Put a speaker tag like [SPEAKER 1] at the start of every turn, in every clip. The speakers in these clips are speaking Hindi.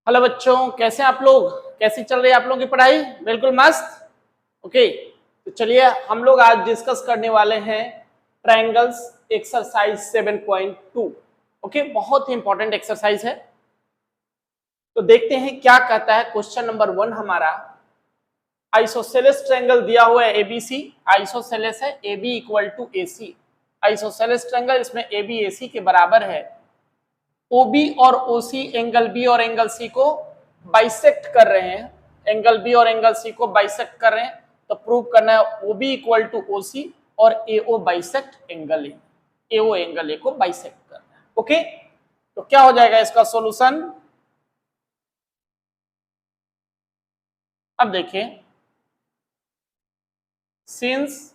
[SPEAKER 1] हेलो बच्चों, कैसे हैं आप लोग? कैसी चल रही है आप लोगों की पढ़ाई? बिल्कुल मस्त। ओके, तो चलिए हम लोग आज डिस्कस करने वाले हैं ट्रायंगल्स एक्सरसाइज 7.2। ओके, बहुत ही इंपॉर्टेंट एक्सरसाइज है। तो देखते हैं क्या कहता है क्वेश्चन नंबर 1 हमारा। आइसोसेलेस ट्रायंगल दिया हुआ है एबीसी। आइसोसेलेस है AB equal to AC। Isosceles triangle, इसमें AB AC के बराबर है। OB और OC एंगल B और एंगल C को बाइसेक्ट कर रहे हैं। एंगल B और एंगल C को बाइसेक्ट कर रहे हैं, तो प्रूव करना है OB इक्वल टू OC और AO bisect angle A। AO angle A को बाइसेक्ट करना है। ओके, तो क्या हो जाएगा इसका सॉल्यूशन? अब देखिए, since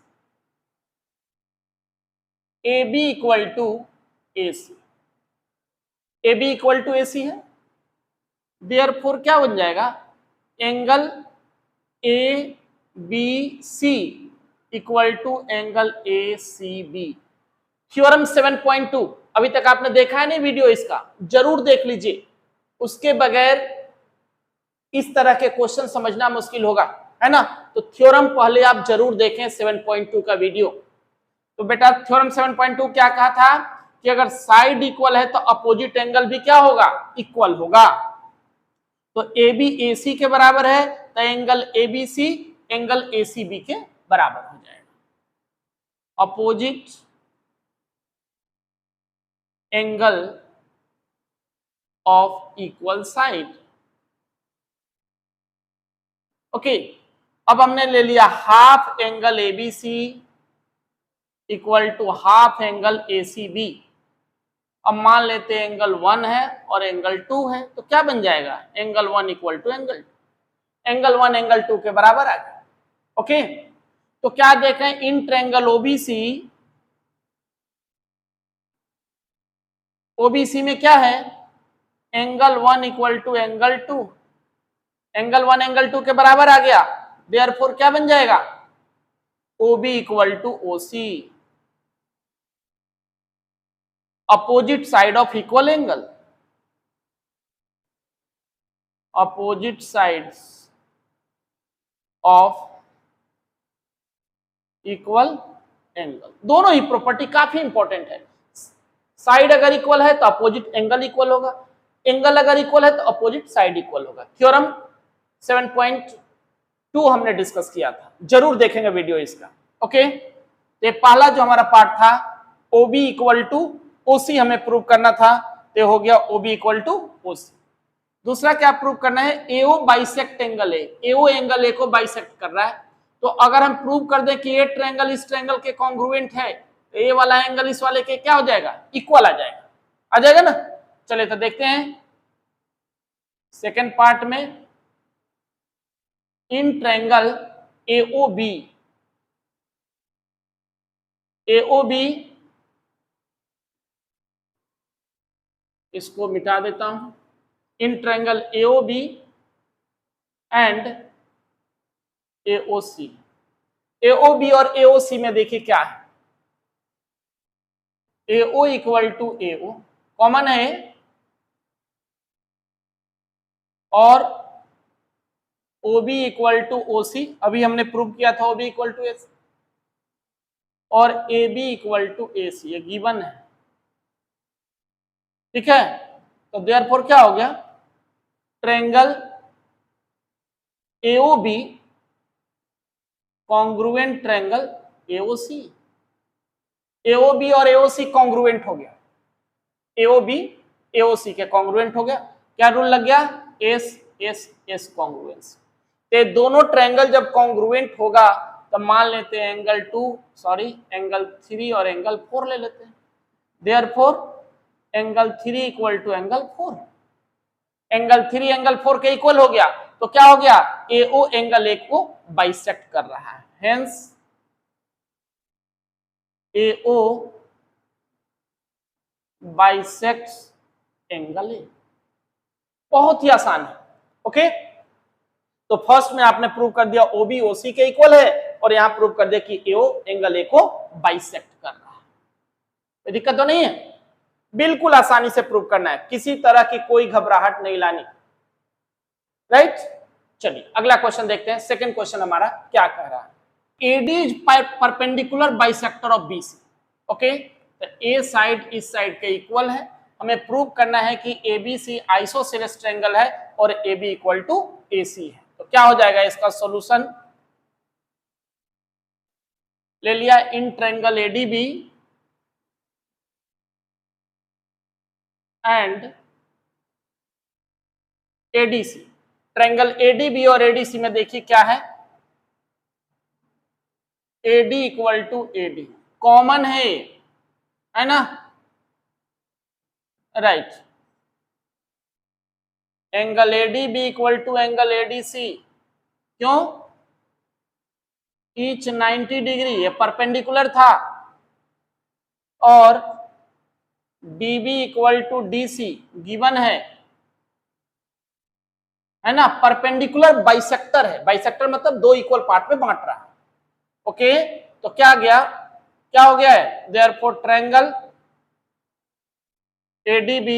[SPEAKER 1] AB equal to AC, AB equal to AC है, देयरफॉर क्या बन जाएगा? Angle ABC equal to angle ACB। Theorem 7.2 अभी तक आपने देखा है नहीं वीडियो, इसका जरूर देख लीजिए। उसके बगैर इस तरह के क्वेश्चन समझना मुश्किल होगा, है ना? तो थ्योरम पहले आप जरूर देखें 7.2 का वीडियो। तो बेटा थ्योरम 7.2 क्या कहा था कि अगर साइड इक्वल है तो अपोजिट एंगल भी क्या होगा? इक्वल होगा। तो AB AC के बराबर है, तो एंगल ABC एंगल ACB के बराबर हो जाएगा। Opposite angle of equal side. Okay, अब हमने ले लिया half angle ABC equal to half angle ACB। अब मान लेते हैं एंगल 1 है और एंगल 2 है, तो क्या बन जाएगा? Angle 1 equal to angle 2। Angle 1 angle 2 के बराबर आ गया। ओके, तो क्या देखें, इन ट्रायंगल OBC में क्या है? Angle 1 equal to angle 2। Angle 1 angle 2 के बराबर आ गया, देयरफॉर क्या बन जाएगा? OB equal to OC, opposite side of equal angle. Opposite sides of equal angle, दोनों ही प्रॉपर्टी काफी इंपॉर्टेंट है। साइड अगर इक्वल है तो अपोजिट एंगल इक्वल होगा, एंगल अगर इक्वल है तो अपोजिट साइड इक्वल होगा। थ्योरम 7.2 हमने डिस्कस किया था, जरूर देखेंगे वीडियो इसका। ओके, तो पहला जो हमारा पार्ट था OB इक्वल टू OC हमें प्रूव करना था, तो हो गया OB इक्वल टू OC। दूसरा क्या प्रूव करना है? AO bisect angle A। AO angle A को बाइसेक्ट कर रहा है, तो अगर हम प्रूव कर दें कि ये ट्रायंगल इस ट्रायंगल के कॉन्ग्रुएंट है, तो ये वाला एंगल इस वाले के क्या हो जाएगा? इक्वल आ जाएगा। आ जाएगा ना? चलिए तो देखते हैं सेकेंड पार्ट में। इन ट्रायंगल AOB, इसको मिटा देता हूं। In triangle AOB and AOC, AOB और AOC में देखिए क्या है? AO equal to AO common है, और OB इक्वल टू OC अभी हमने प्रूव किया था, OB इक्वल टू AC, और AB इक्वल टू AC ये गिवन है। ठीक है, तो देयरफॉर क्या हो गया? Triangle AOB congruent triangle AOC। AOB और AOC कॉन्ग्रुएंट हो गया, AOB AOC के कॉन्ग्रुएंट हो गया। क्या रूल लग गया? S S S congruence. तो दोनों ट्रायंगल जब कॉन्ग्रुएंट होगा तो मान लेते हैं एंगल 3 और एंगल 4 ले लेते हैं। Therefore angle 3 equal to angle 4। Angle 3 angle 4 के इक्वल हो गया, तो क्या हो गया? AO एंगल A को बाइसेक्ट कर रहा है, hence AO bisects angle A। बहुत ही आसान है। ओके, तो फर्स्ट में आपने प्रूव कर दिया OB OC के इक्वल है, और यहां प्रूव कर दिया कि AO एंगल A को बाइसेक्ट कर रहा है। कोई दिक्कत तो नहीं है? बिल्कुल आसानी से प्रूव करना है, किसी तरह की कोई घबराहट नहीं लानी। राइट। चलिए अगला क्वेश्चन देखते हैं। सेकंड क्वेश्चन हमारा क्या कह रहा है, AD is perpendicular bisector of BC। Okay, तो ए साइड इस साइड के इक्वल है, हमें प्रूव करना है कि ABC आइसोसेलेस ट्रायंगल है और AB इक्वल टू AC है। तो क्या हो जाएगा इसका सॉल्यूशन, ले लिया in triangle ADB and ADC। Triangle ADB और ADC में देखिए क्या है, AD equal to AD common है ना, right. Angle ADB equal to angle ADC, क्यों, ईच 90 डिग्री, ये परपेंडिकुलर था, और DB equal to DC given है ना, परपेंडिकुलर बाइसेक्टर है, बाइसेक्टर मतलब दो इक्वल पार्ट में बांट रहा है। ओके, तो क्या गया, क्या हो गया है, therefore triangle ADB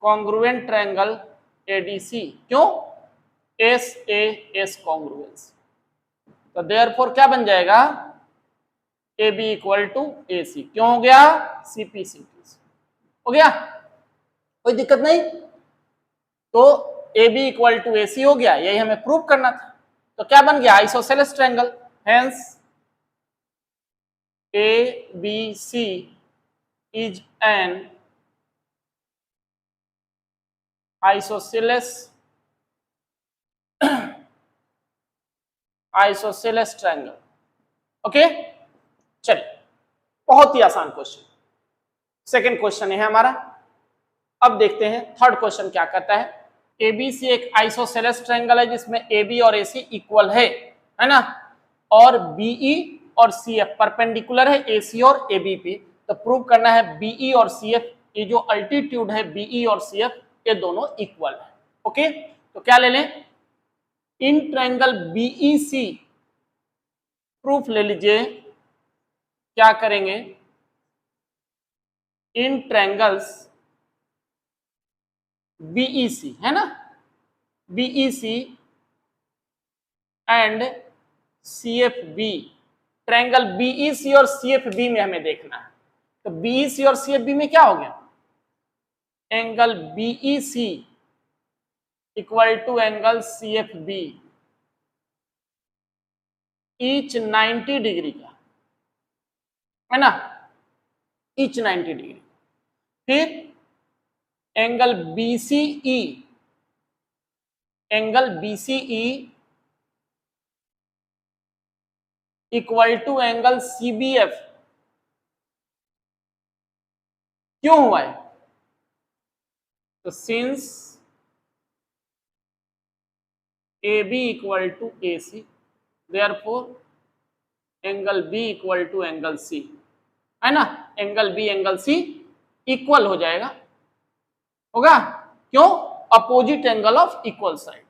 [SPEAKER 1] congruent triangle ADC, क्यों, SAS कॉन्ग्रुएंस। तो देयरफॉर क्या बन जाएगा, AB इक्वल टू AC, क्यों हो गया, CP हो गया, कोई दिक्कत नहीं। तो AB इक्वल टू AC हो गया, यही हमें प्रूव करना था। तो क्या बन गया, isosceles triangle, hence ABC is an isosceles triangle. Okay, चलिए बहुत ही आसान क्वेश्चन, सेकंड क्वेश्चन है हमारा। अब देखते हैं थर्ड क्वेश्चन क्या कहता है। ABC एक आइसोसेलेस ट्रायंगल है जिसमें AB और AC इक्वल है ना, और BE और CF परपेंडिकुलर है AC और AB पे। तो प्रूव करना है BE और CF, ये जो अल्टीट्यूड है BE और CF ये दोनों इक्वल है। ओके, तो क्या ले लें, इन ट्रायंगल BEC प्रूफ ले लीजिए, क्या करेंगे, इन ट्रायंगल्स BEC है ना, BEC and CFB, triangle BEC और CFB में हमें देखना है। तो BEC और CFB में क्या हो गया, angle BEC equal to angle CFB each 90 degree का, है ना, ईच 90 डिग्री। फिर angle BCE, angle BCE equal to angle CBF, क्यों हुआ है, तो since AB equal to AC therefore angle B equal to angle C, है ना, angle B angle C equal हो जाएगा, होगा, क्यों, opposite angle of equal side,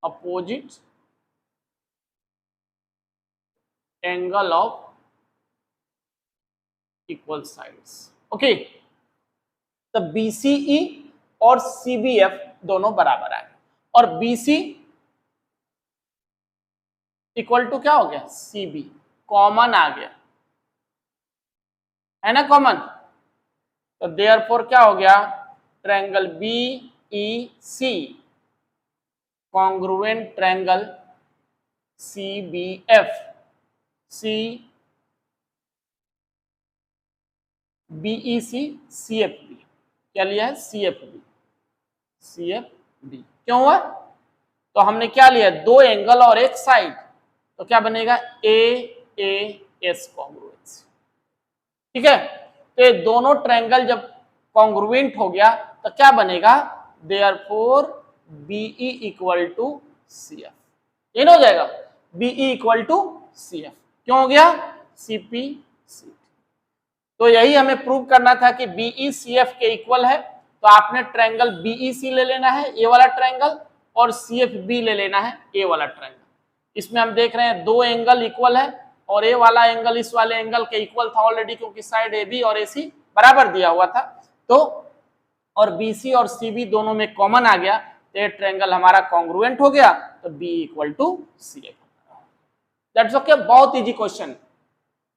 [SPEAKER 1] opposite angle of equal sides. Okay, तो BCE और CBF दोनों बराबर आ गए, और BC इक्वल टू क्या हो गया, CB कॉमन आ गया, है ना, कॉमन। तो देयरफॉर क्या हो गया, triangle BEC congruent triangle CBF, BEC CFB, क्या लिया है, CFB क्यों हुआ, तो हमने क्या लिया, दो एंगल और एक साइड, तो क्या बनेगा, AAS कॉन्ग्रुएंस, ठीक है। तो ये दोनों ट्रायंगल जब कॉन्ग्रुएंट हो गया तो क्या बनेगा, therefore BE equal to CF, ये ना हो जाएगा, BE इक्वल टू CF, क्यों हो गया, CP CT। तो यही हमें प्रूव करना था कि BE CF के इक्वल है, तो आपने ट्रायंगल BEC ले लेना है, ये वाला ट्रायंगल, और CFB ले लेना है, ये वाला ट्रायंगल। इसमें हम देख रहे हैं दो एंगल इक्वल है, और ये वाला एंगल इस वाले एंगल के इक्वल था ऑलरेडी, क्योंकि साइड AB और AC बराबर दिया हुआ था। तो और BC और CB दोनों में कॉमन आ गया तो ये ट्रायंगल हमारा कॉन्ग्रुएंट हो गया, तो B equal to CF। That's okay, बहुत इजी क्वेश्चन।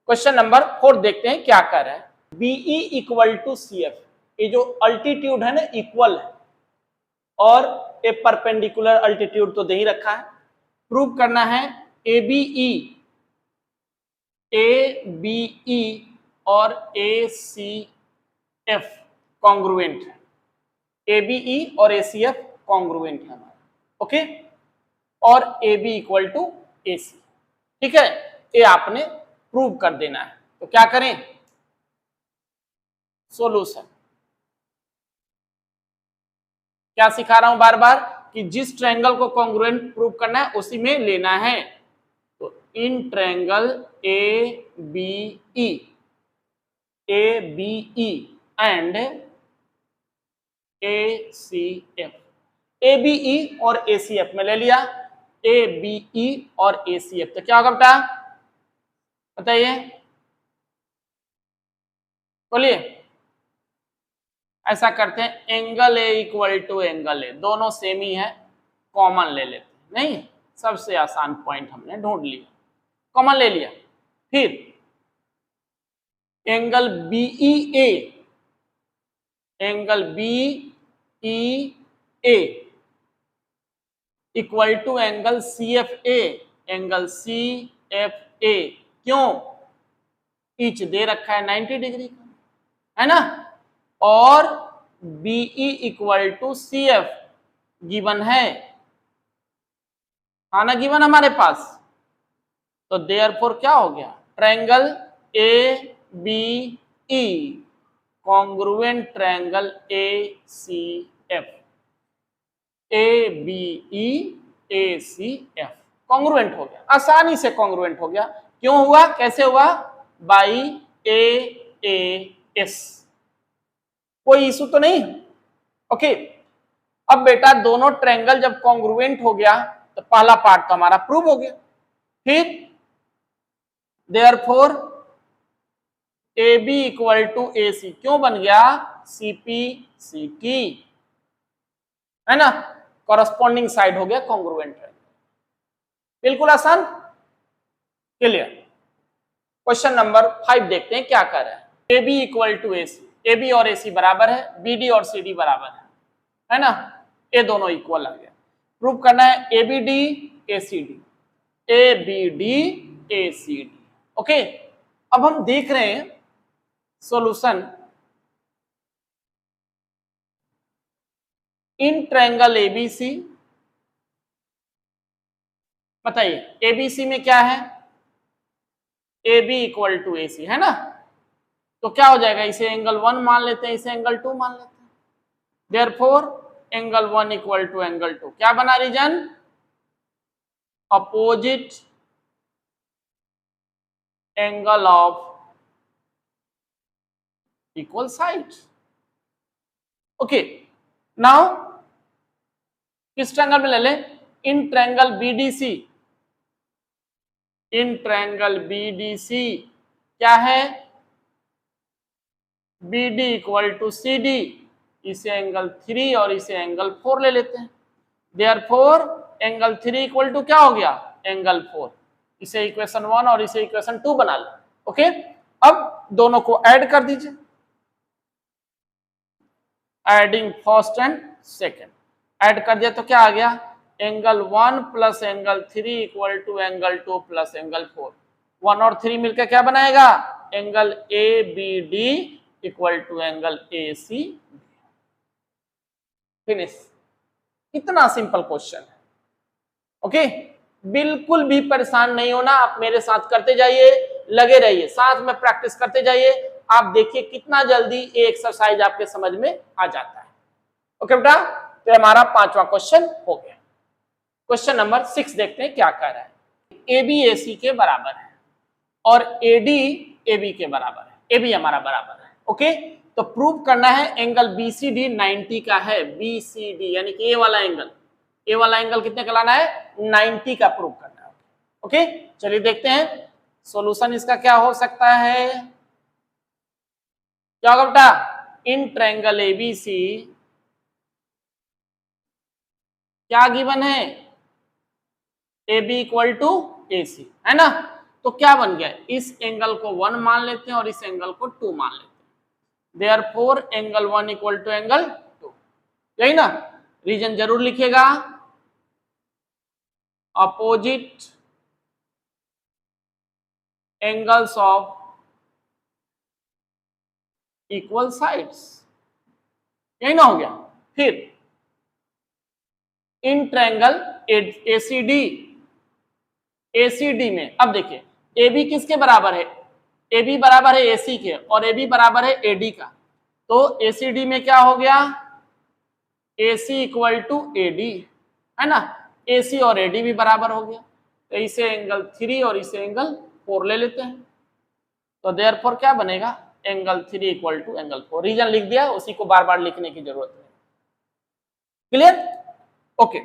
[SPEAKER 1] क्वेश्चन नंबर 4 देखते हैं क्या कर रहा है। BE इक्वल टू CF, ये जो अल्टीट्यूड है ना इक्वल है और ए परपेंडिकुलर अल्टीट्यूड तो दे ही रखा है। प्रूव करना है ABE और ACF कॉन्ग्रुएंट है, ABE और ACF कॉन्ग्रुएंट है हमारा, ओके, और AB इक्वल टू AC, ठीक है, ये आपने प्रूव कर देना है। तो क्या करें, सॉल्यूशन। क्या सिखा रहा हूं बार बार कि जिस ट्रायंगल को कॉन्ग्रुएंट प्रूव करना है उसी में लेना है। तो in triangle ABE and ACF, ABE और ACF में ले लिया, ABE और ACF, तो क्या होगा बेटा बताइए, बोलिए। ऐसा करते हैं, angle A equal to angle A, दोनों सेम ही है, कॉमन ले लेते हैं। नहीं, सबसे आसान पॉइंट हमने ढूंढ लिया, कॉमन ले लिया। फिर angle BEA, angle BEA equal to angle CFA, angle CFA, क्यों, ईच दे रखा है 90 डिग्री का, है ना, और BE equal to CF given है, हाँ ना, गिवन हमारे पास। तो देयरफॉर क्या हो गया, triangle ABE congruent triangle ACF, ABE ACF congruent हो गया, आसानी से कॉन्ग्रुएंट हो गया। क्यों हुआ, कैसे हुआ, बाई AAS, कोई इशू तो नहीं, ओके। अब बेटा दोनों ट्रायंगल जब कॉन्ग्रुएंट हो गया तो पहला पार्ट तो हमारा प्रूव हो गया। फिर therefore AB equal to AC क्यों बन गया, CP/CT, है ना, कॉरस्पॉन्डिंग साइड हो गया कॉन्ग्रुएंट ट्रायंगल, बिल्कुल आसान, क्लियर। क्वेश्चन नंबर 5 देखते हैं क्या कर रहा है। AB equal to AC, AB और AC बराबर है, BD और CD बराबर है ना, ये दोनों इक्वल आ गया। प्रूव करना है ABD ACD, ABD ACD, okay. अब हम देख रहे हैं सॉल्यूशन। इन ट्रायंगल ABC, बताइए ABC में क्या है, AB इक्वल टू AC, है ना, तो क्या हो जाएगा, इसे एंगल 1 मान लेते हैं, इसे एंगल 2 मान लेते हैं। Therefore angle 1 equal to angle 2 क्या बना reason, opposite angle of equal side, okay. Now किस ट्रायंगल में ले लें, in triangle BDC, in triangle BDC क्या है, BD इक्वल टू CD, इसे एंगल 3 और इसे एंगल 4 ले लेते हैं। देयरफॉर एंगल 3 इक्वल टू क्या हो गया, एंगल 4, इसे इक्वेशन 1 और इसे इक्वेशन 2 बना लो, ओके। अब दोनों को ऐड कर दीजिए, adding first and second, add कर दिया तो क्या आ गया, angle 1 plus angle 3 equal to angle 2 plus angle 4, 1 और 3 मिलकर क्या बनाएगा, angle ABD equal to angle AC, finish. इतना सिंपल क्वेश्चन है, ओके। बिल्कुल भी परेशान नहीं होना, आप मेरे साथ करते जाइए, लगे रहिए, साथ में प्रैक्टिस करते जाइए, आप देखिए कितना जल्दी ये एक्सरसाइज आपके समझ में आ जाता है, ओके बेटा। तो हमारा 5वां क्वेश्चन हो गया। क्वेश्चन नंबर 6 देखते हैं क्या कह रहा है। AB AC के बराबर है और AD AB के बराबर है, AB हमारा बराबर है, ओके। तो प्रूव करना है एंगल BCD 90 का है, BCD यानी कि ये वाला एंगल, ये वाला एंगल कितने का लाना है, 90 का प्रूव करना है, ओके। चलिए देखते हैं सॉल्यूशन इसका क्या हो सकता है, क्या होगा बेटा, इन ट्रायंगल एबीसी क्या गिवन है, A B equal to A सी, है ना। तो क्या बन गया, इस एंगल को 1 मान लेते हैं और इस एंगल को 2 मान लेते हैं। Therefore angle 1 equal to angle 2, यही ना। रीजन जरूर लिखेगा, opposite angles of equal sides, यही ना हो गया। फिर इन ट्रायंगल एसीडी, एसीडी में अब देखिए ए बी किसके बराबर है, ए बी बराबर है एसी के और ए बी बराबर है एडी का। तो एसीडी में क्या हो गया, एसी इक्वल टू एडी, है ना। एसी और एडी भी बराबर हो गया, तो इसे एंगल 3 और इसे एंगल 4 ले लेते हैं। तो देयरफॉर क्या बनेगा, angle 3 equal to angle 4। Reason लिख दिया, उसी को बार बार लिखने की जरूरत नहीं। Clear, okay.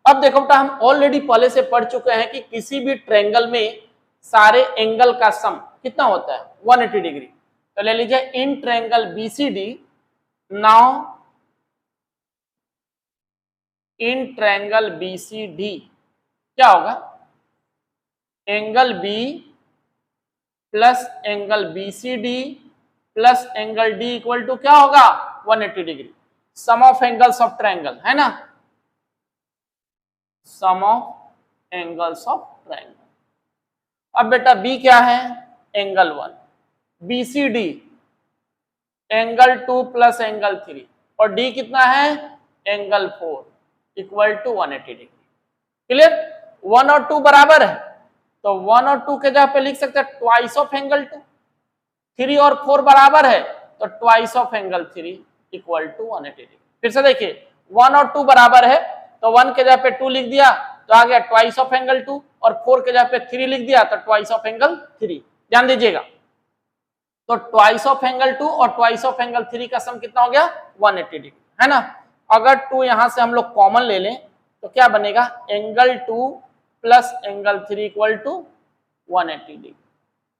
[SPEAKER 1] अब देखो बेटा, हम ऑलरेडी पहले से पढ़ चुके हैं कि किसी भी ट्रायंगल में सारे एंगल का सम कितना होता है, 180 डिग्री। तो ले लीजिए in triangle BCD, now in triangle BCD क्या होगा, angle B plus angle BCD plus angle D equal to क्या होगा, 180 degree. Sum of angles of triangle, है ना, sum of angles of triangle. अब बेटा बी क्या है, angle 1, BCD angle 2 plus angle 3 और डी कितना है, angle 4 equal to 180 degree. Clear, 1 और 2 बराबर है, तो 1 और 2 के जगह पे लिख सकते हैं ट्वाइस ऑफ एंगल 2। 3 और 4 बराबर है, तो twice of angle 3 equal to 180 degree. फिर से देखिए 1 और 2 बराबर है, तो 1 के जगह पे 2 लिख दिया तो आ गया ट्वाइस ऑफ एंगल 2, और 4 के जगह पे 3 लिख दिया तो ट्वाइस ऑफ एंगल 3। ध्यान दीजिएगा, तो ट्वाइस ऑफ एंगल 2 और ट्वाइस ऑफ एंगल 3 का सम कितना हो गया, 180 डिग्री, है ना। अगर 2 यहां से हम लोग कॉमन ले लें तो क्या बनेगा, angle 2 plus angle 3 equal to 180 degree.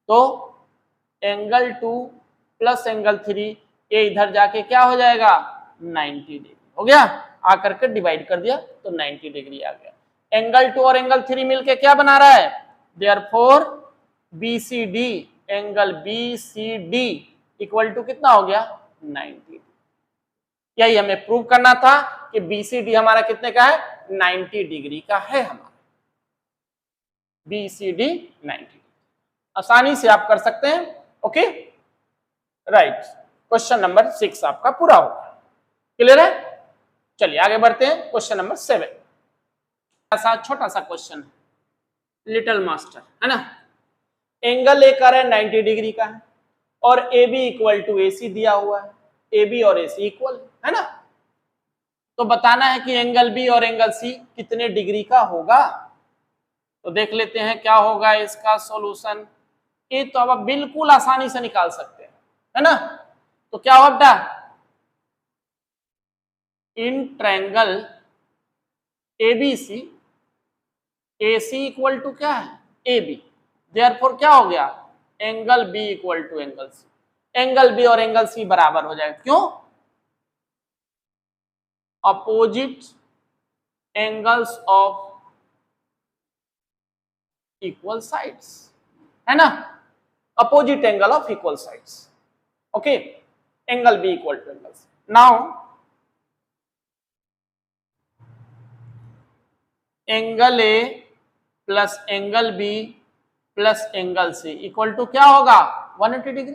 [SPEAKER 1] तो एंगल 2 प्लस एंगल 3 ये इधर जाके क्या हो जाएगा, 90 डिग्री हो गया। आकर के डिवाइड कर दिया तो 90 डिग्री आ गया। एंगल 2 और एंगल 3 मिलके क्या बना रहा है, therefore BCD, angle BCD equal to कितना हो गया, 90। यही हमें प्रूव करना था कि बीसीडी हमारा कितने का है, 90 डिग्री का है हमारा, बीसीडी 90। आसानी से आप कर सकते हैं, ओके राइट। क्वेश्चन नंबर 6 आपका पूरा होगा। क्लियर है, चलिए आगे बढ़ते हैं। क्वेश्चन नंबर 7 ऐसा छोटा सा क्वेश्चन है, लिटिल मास्टर, है ना। एंगल ए कर है 90 डिग्री का है और ए बी इक्वल टू ए सी दिया हुआ है, ए बी और ए सी इक्वल है ना। तो बताना है कि एंगल बी और एंगल सी कितने डिग्री का होगा। तो देख लेते हैं क्या होगा इसका सॉल्यूशन। ये तो अब बिल्कुल आसानी से निकाल सकते हैं, है ना। तो क्या होगा बेटा, in triangle ABC, A C equal to क्या है, ए बी, देयरफॉर क्या हो गया, angle B equal to angle C. Angle B और एंगल सी बराबर हो जाएगा, क्यों, opposite angles of equal sides, है ना, opposite angle of equal sides. Okay, angle B equal to angle C. Now angle A plus angle B plus angle C equal to क्या होगा, 180 डिग्री।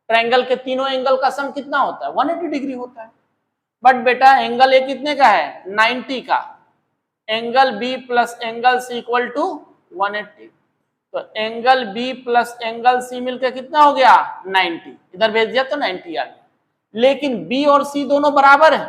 [SPEAKER 1] ट्रायंगल के तीनों एंगल का सम कितना होता है, 180 डिग्री होता है। बट बेटा एंगल ए कितने का है, 90 का। Angle B plus angle C equal to 180। तो angle B plus angle C मिलकर कितना हो गया, 90। इधर भेज दिया तो 90 आ गया। लेकिन बी और सी दोनों बराबर है।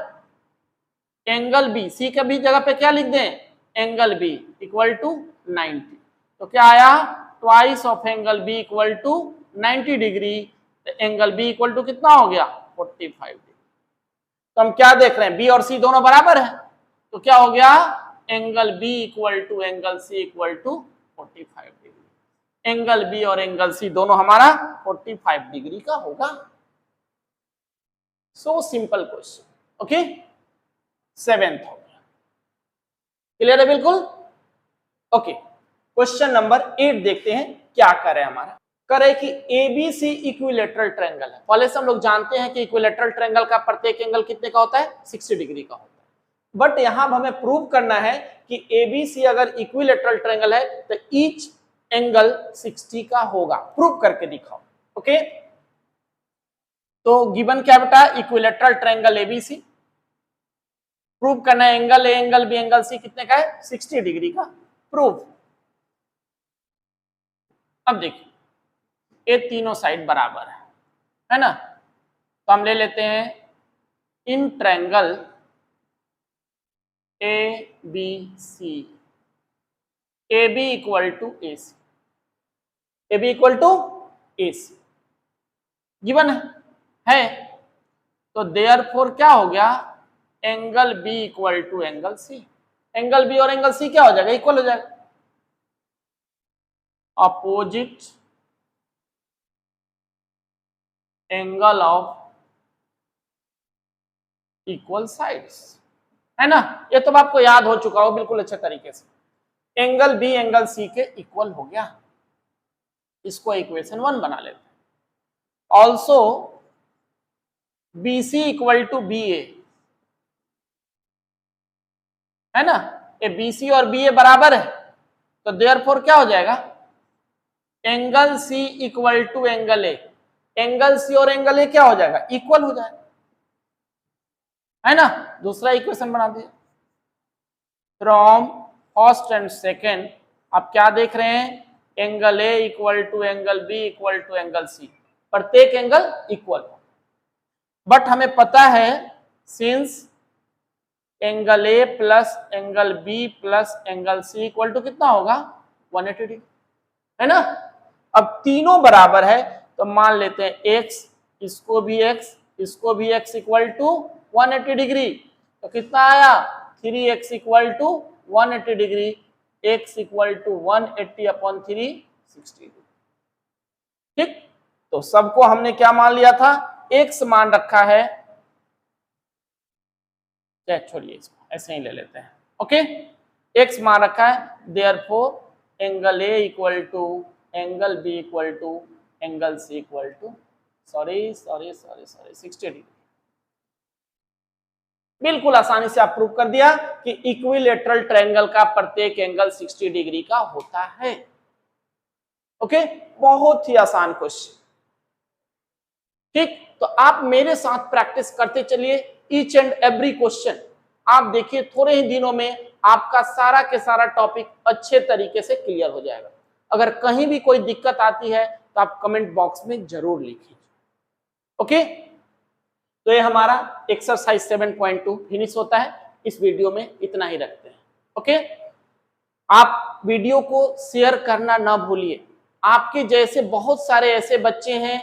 [SPEAKER 1] एंगल बी, सी के भी जगह पे क्या लिख दें, एंगल बी इक्वल टू 90। तो क्या आया, twice of angle B equal to 90 degree. तो एंगल बी इक्वल टू कितना हो गया, 45 डिग्री। तो हम क्या देख रहे हैं, बी और सी दोनों बराबर है। तो क्या हो गया, angle B equal to angle C equal to 45 degree. Angle B और एंगल सी दोनों हमारा 45 डिग्री का होगा। So simple question. Okay, 7th हो गया। क्लियर है बिल्कुल? ओके, क्वेश्चन नंबर 8 देखते हैं क्या करे हमारा। करे कि एबीसी इक्विलेटरल ट्रायंगल है। पहले से हम लोग जानते हैं कि इक्विलेटरल ट्रायंगल का प्रत्येक एंगल कितने का होता है? 60 डिग्री का होता है। बट यहां हमें प्रूव करना है कि एबीसी अगर इक्विलेटरल ट्रायंगल है तो ईच एंगल 60 का होगा। प्रूव करके दिखाओ। ओके, तो गिवन क्या बेटा? Equilateral triangle ABC. प्रूव करना है angle A, angle B, angle C कितने का है? 60 डिग्री का। प्रूव। अब देखिए, ये तीनों साइड बराबर है ना? तो हम ले लेते हैं in triangle A B C, A B equal to A C, A B equal to A C given है। तो देयरफॉर क्या हो गया? Angle B equal to angle C. Angle B और एंगल सी क्या हो जाएगा? इक्वल हो जाएगा। Opposite angle of equal sides, है ना? ये तो आपको याद हो चुका हो बिल्कुल अच्छे तरीके से। एंगल बी एंगल सी के इक्वल हो गया। इसको इक्वेशन 1 बना लेते हैं। Also B C equal to B A, है ना? ये बी सी और बी ए बराबर है, तो देयरफॉर क्या हो जाएगा? Angle C equal to angle A. Angle C और एंगल ए क्या हो जाएगा? इक्वल हो जाएगा, है ना? दूसरा इक्वेशन बना दिया। फ्रॉम फर्स्ट एंड सेकेंड आप क्या देख रहे हैं? Angle A equal to angle B equal to angle C, प्रत्येक एंगल इक्वल हो। बट हमें पता है since angle A plus angle B plus angle C equal to कितना होगा? 180 डिग्री, है ना? अब तीनों बराबर है तो मान लेते हैं x, इसको भी x इक्वल टू 180 डिग्री। तो कितना आया? 3x equal to 180 degree, x equal to 180 upon 3 60 degree. ठीक, तो सबको हमने क्या मान लिया था? x मान रखा है। छोड़िए, इसको ऐसे ही ले लेते हैं। ओके, x मान रखा है, therefore angle a equal to angle b equal to angle c equal to 60 degree. बिल्कुल आसानी से आप प्रूव कर दिया कि इक्विलेटरल ट्रायंगल का प्रत्येक एंगल 60 डिग्री का होता है। ओके, बहुत ही आसान क्वेश्चन। ठीक, तो आप मेरे साथ प्रैक्टिस करते चलिए ईच एंड एवरी क्वेश्चन। आप देखिए थोड़े ही दिनों में आपका सारा के सारा टॉपिक अच्छे तरीके से क्लियर हो जाएगा। अगर कहीं भी कोई दिक्कत आती है तो आप कमेंट बॉक्स में जरूर लिखिए। ओके, तो ये हमारा एक्सरसाइज 7.2 फिनिश होता है। इस वीडियो में इतना ही रखते हैं। ओके, आप वीडियो को शेयर करना ना भूलिए। आपके जैसे बहुत सारे ऐसे बच्चे हैं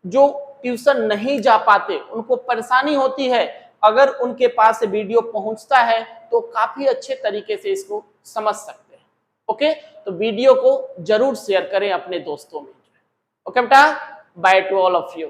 [SPEAKER 1] जो ट्यूशन नहीं जा पाते, उनको परेशानी होती है। अगर उनके पास वीडियो पहुंचता है तो काफी अच्छे तरीके से इसको समझ सकते हैं। ओके, तो वीडियो को जरूर शेयर करें अपने दोस्तों में। ओके बेटा, by two all of you.